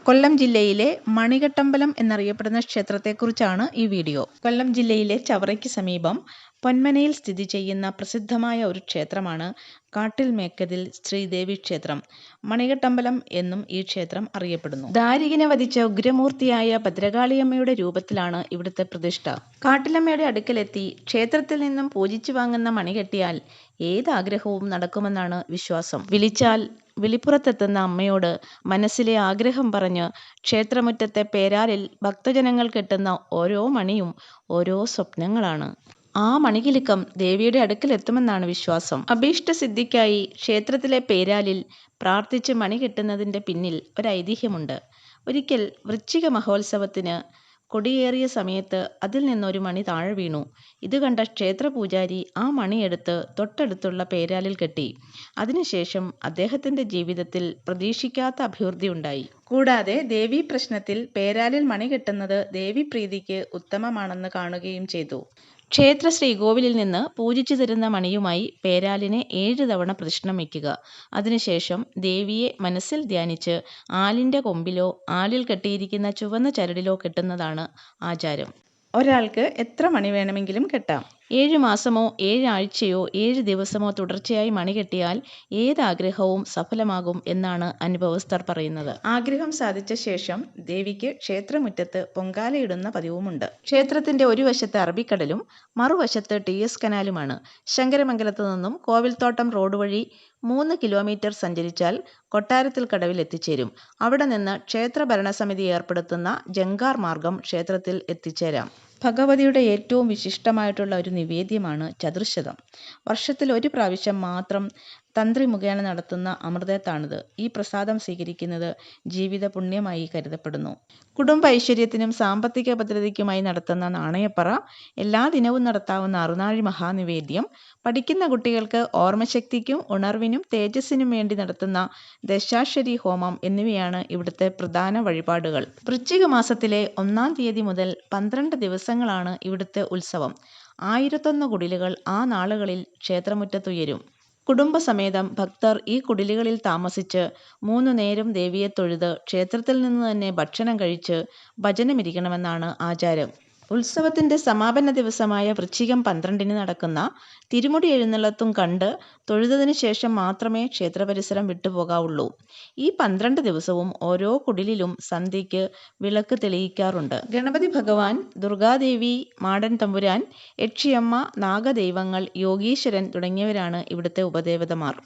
കൊല്ലം ജില്ലയിലെ മണികട്ടമ്പലം എന്നറിയപ്പെടുന്ന ക്ഷേത്രത്തെക്കുറിച്ചാണ് ഈ വീഡിയോ. കൊല്ലം ജില്ലയിലെ ചവറയ്ക്ക് സമീപം പൊന്മനയിൽ സ്ഥിതി ചെയ്യുന്ന പ്രസിദ്ധമായ ഒരു ക്ഷേത്രമാണ് കാട്ടിൽ മേക്കതിൽ ശ്രീദേവി ക്ഷേത്രം. മണികട്ടമ്പലം എന്നും ഈ ക്ഷേത്രം അറിയപ്പെടുന്നു. ദാരികനെ വധിച്ച ഉഗ്രമൂർത്തിയായ ഭദ്രകാളിയമ്മയുടെ രൂപത്തിലാണ് ഇവിടുത്തെ പ്രതിഷ്ഠ. കാട്ടിലമ്മയുടെ അടുക്കലെത്തി ക്ഷേത്രത്തിൽ നിന്നും പൂജിച്ചു വാങ്ങുന്ന മണി കെട്ടിയാൽ ഏതാഗ്രഹവും നടക്കുമെന്നാണ് വിശ്വാസം. വിളിച്ചാൽ വിളിപ്പുറത്തെത്തുന്ന അമ്മയോട് മനസ്സിലെ ആഗ്രഹം പറഞ്ഞ് ക്ഷേത്രമുറ്റത്തെ പേരാലിൽ ഭക്തജനങ്ങൾ കെട്ടുന്ന ഓരോ മണിയും ഓരോ സ്വപ്നങ്ങളാണ്. ആ മണികിലുക്കം ദേവിയുടെ അടുക്കലെത്തുമെന്നാണ് വിശ്വാസം. അഭീഷ്ടസിദ്ധിക്കായി ക്ഷേത്രത്തിലെ പേരാലിൽ പ്രാർത്ഥിച്ച് മണി കെട്ടുന്നതിൻ്റെ പിന്നിൽ ഒരൈതിഹ്യമുണ്ട്. ഒരിക്കൽ വൃശ്ചിക മഹോത്സവത്തിന് കൊടിയേറിയ സമയത്ത് അതിൽ നിന്നൊരു മണി താഴെ വീണു. ഇത് കണ്ട ക്ഷേത്ര പൂജാരി ആ മണിയെടുത്ത് തൊട്ടടുത്തുള്ള പേരാലിൽ കെട്ടി. അതിനുശേഷം അദ്ദേഹത്തിൻ്റെ ജീവിതത്തിൽ പ്രതീക്ഷിക്കാത്ത അഭിവൃദ്ധി ഉണ്ടായി. കൂടാതെ ദേവീ പ്രശ്നത്തിൽ പേരാലിൽ മണി കെട്ടുന്നത് ദേവീപ്രീതിക്ക് ഉത്തമമാണെന്ന് കാണുകയും ചെയ്തു. ക്ഷേത്ര ശ്രീകോവിലിൽ നിന്ന് പൂജിച്ചു തരുന്ന മണിയുമായി പേരാലിനെ 7 തവണ പ്രദക്ഷിണം വയ്ക്കുക. അതിനുശേഷം ദേവിയെ മനസ്സിൽ ധ്യാനിച്ച് ആലിൻ്റെ കൊമ്പിലോ ആലിൽ കെട്ടിയിരിക്കുന്ന ചുവന്ന ചരടിലോ കെട്ടുന്നതാണ് ആചാരം. ഒരാൾക്ക് എത്ര മണി വേണമെങ്കിലും കെട്ടാം. 7 മാസമോ 7 ആഴ്ചയോ 7 ദിവസമോ തുടർച്ചയായി മണി കെട്ടിയാൽ ഏതാഗ്രഹവും സഫലമാകും എന്നാണ് അനുഭവസ്ഥർ പറയുന്നത്. ആഗ്രഹം സാധിച്ച ശേഷം ദേവിക്ക് ക്ഷേത്രമുറ്റത്ത് പൊങ്കാലയിടുന്ന പതിവുമുണ്ട്. ക്ഷേത്രത്തിന്റെ ഒരു വശത്ത് അറബിക്കടലും മറുവശത്ത് TS കനാലുമാണ്. ശങ്കരമംഗലത്ത് നിന്നും കോവിൽത്തോട്ടം റോഡ് വഴി 3 കിലോമീറ്റർ സഞ്ചരിച്ചാൽ കൊട്ടാരത്തിൽ കടവിൽ എത്തിച്ചേരും. അവിടെ നിന്ന് ക്ഷേത്ര ഭരണസമിതി ഏർപ്പെടുത്തുന്ന ജങ്കാർ മാർഗം ക്ഷേത്രത്തിൽ എത്തിച്ചേരാം. ഭഗവതിയുടെ ഏറ്റവും വിശിഷ്ടമായിട്ടുള്ള ഒരു നിവേദ്യമാണ് ചതുർശതം. വർഷത്തിൽ ഒരു പ്രാവശ്യം മാത്രം തന്ത്രി മുഖേന നടത്തുന്ന അമൃതത്താണിത്. ഈ പ്രസാദം സ്വീകരിക്കുന്നത് ജീവിത പുണ്യമായി കരുതപ്പെടുന്നു. കുടുംബ ഐശ്വര്യത്തിനും സാമ്പത്തിക ഭദ്രതയ്ക്കുമായി നടത്തുന്ന നാണയപ്പറ, എല്ലാ ദിനവും നടത്താവുന്ന അറുനാഴി മഹാനിവേദ്യം, പഠിക്കുന്ന കുട്ടികൾക്ക് ഓർമ്മശക്തിക്കും ഉണർവിനും തേജസ്സിനും വേണ്ടി നടത്തുന്ന ദശാശ്വരി ഹോമം എന്നിവയാണ് ഇവിടുത്തെ പ്രധാന വഴിപാടുകൾ. വൃശ്ചിക മാസത്തിലെ 1-ാം തീയതി മുതൽ 12 ദിവസങ്ങളാണ് ഇവിടുത്തെ ഉത്സവം. 1001 കുടിലുകൾ ആ നാളുകളിൽ ക്ഷേത്രമുറ്റത്തുയരും. കുടുംബസമേതം ഭക്തർ ഈ കുടിലുകളിൽ താമസിച്ച് 3 നേരം ദേവിയെ തൊഴുത് ക്ഷേത്രത്തിൽ നിന്ന് തന്നെ ഭക്ഷണം കഴിച്ച് ഭജനമിരിക്കണമെന്നാണ് ആചാരം. ഉത്സവത്തിന്റെ സമാപന ദിവസമായ വൃശ്ചികം 12-ന് നടക്കുന്ന തിരുമുടി എഴുന്നള്ളത്തും കണ്ട് തൊഴുതതിനു ശേഷം മാത്രമേ ക്ഷേത്രപരിസരം വിട്ടുപോകാവുള്ളൂ. ഈ 12 ദിവസവും ഓരോ കുടിലിലും സന്ധ്യയ്ക്ക് വിളക്ക് തെളിയിക്കാറുണ്ട്. ഗണപതി ഭഗവാൻ, ദുർഗാദേവി, മാടൻ തമ്പുരാൻ, യക്ഷിയമ്മ, നാഗദൈവങ്ങൾ, യോഗീശ്വരൻ തുടങ്ങിയവരാണ് ഇവിടുത്തെ ഉപദേവതമാർ.